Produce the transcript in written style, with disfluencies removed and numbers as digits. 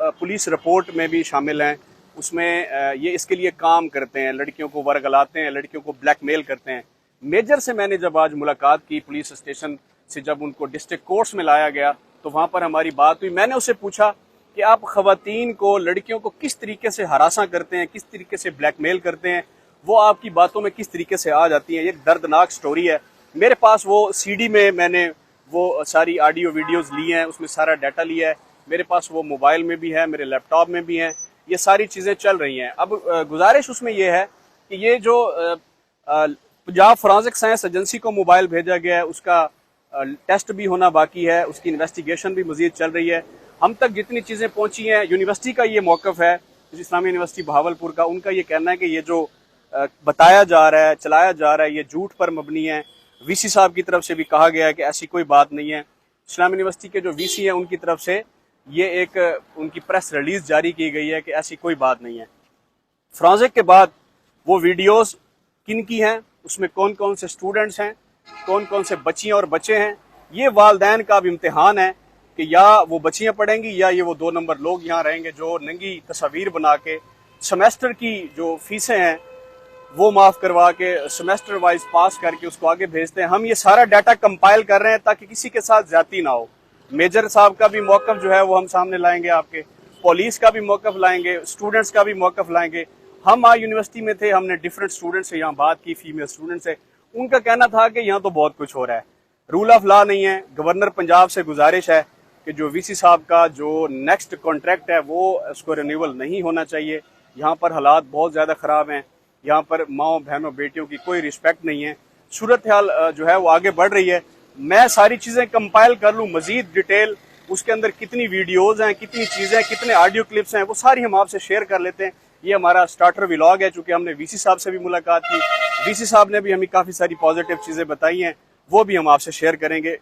Police report में भी शामिल हैं, उसमें ये इसके लिए काम करते हैं, लड़कियों को वर्गलाते हैं, लड़कियों को ब्लैकमेल करते हैं। मेजर से मैंने जब आज मुलाकात की पुलिस स्टेशन से, जब उनको डिस्ट्रिक्ट कोर्ट्स में लाया गया तो वहाँ पर हमारी बात हुई। मैंने उससे पूछा कि आप ख़वातीन को, लड़कियों को किस तरीके से हरासा करते हैं, किस तरीके से ब्लैकमेल करते हैं, वो आपकी बातों में किस तरीके से आ जाती हैं। ये एक दर्दनाक स्टोरी है। मेरे पास वो सीडी में मैंने वो सारी ऑडियो वीडियोस ली हैं, उसमें सारा डाटा लिया है, मेरे पास वो मोबाइल में भी है, मेरे लैपटॉप में भी हैं, ये सारी चीज़ें चल रही हैं। अब गुजारिश उसमें ये है कि ये जो पंजाब फॉरेंसिक साइंस एजेंसी को मोबाइल भेजा गया है, उसका टेस्ट भी होना बाकी है, उसकी इन्वेस्टिगेशन भी मज़ीद चल रही है। हम तक जितनी चीज़ें पहुंची हैं, यूनिवर्सिटी का ये मौक़िफ़ है, इस्लामी यूनिवर्सिटी बहावलपुर का, उनका ये कहना है कि ये जो बताया जा रहा है, चलाया जा रहा है, ये झूठ पर मबनी है। वीसी साहब की तरफ से भी कहा गया है कि ऐसी कोई बात नहीं है। इस्लामी यूनिवर्सिटी के जो वीसी हैं उनकी तरफ से ये एक उनकी प्रेस रिलीज जारी की गई है कि ऐसी कोई बात नहीं है। फ्रांसिक के बाद वो वीडियोस किन की हैं, उसमें कौन कौन से स्टूडेंट्स हैं, कौन कौन से बच्चियां और बच्चे हैं, ये वालदैन का अब इम्तिहान है कि या वो बच्चियां पढ़ेंगी या ये वो 2 नंबर लोग यहाँ रहेंगे जो नंगी तस्वीर बना के सेमेस्टर की जो फीसें हैं वो माफ़ करवा के सेमेस्टर वाइज पास करके उसको आगे भेजते हैं। हम ये सारा डाटा कंपाइल कर रहे हैं ताकि किसी के साथ ज्यादती ना हो। मेजर साहब का भी मौक़िफ़ जो है वो हम सामने लाएंगे, आपके पुलिस का भी मौक़िफ़ लाएंगे, स्टूडेंट्स का भी मौक़िफ़ लाएंगे। हम आज यूनिवर्सिटी में थे, हमने डिफरेंट स्टूडेंट्स से यहाँ बात की, फीमेल स्टूडेंट्स से, उनका कहना था कि यहाँ तो बहुत कुछ हो रहा है, रूल ऑफ लॉ नहीं है। गवर्नर पंजाब से गुजारिश है कि जो वीसी साहब का जो नेक्स्ट कॉन्ट्रैक्ट है वो उसको रिन्यूअल नहीं होना चाहिए। यहाँ पर हालात बहुत ज़्यादा ख़राब हैं, यहाँ पर माओ बहनों बेटियों की कोई रिस्पेक्ट नहीं है। सूरत हाल जो है वो आगे बढ़ रही है। मैं सारी चीज़ें कंपाइल कर लूँ, मज़ीद डिटेल, उसके अंदर कितनी वीडियोज़ हैं, कितनी चीज़ें, कितने ऑडियो क्लिप्स हैं, वो सारी हम आपसे शेयर कर लेते हैं। ये हमारा स्टार्टर व्लॉग है, चूँकि हमने वीसी साहब से भी मुलाकात की, वीसी साहब ने भी हमें काफ़ी सारी पॉजिटिव चीज़ें बताई हैं, वो भी हम आपसे शेयर करेंगे।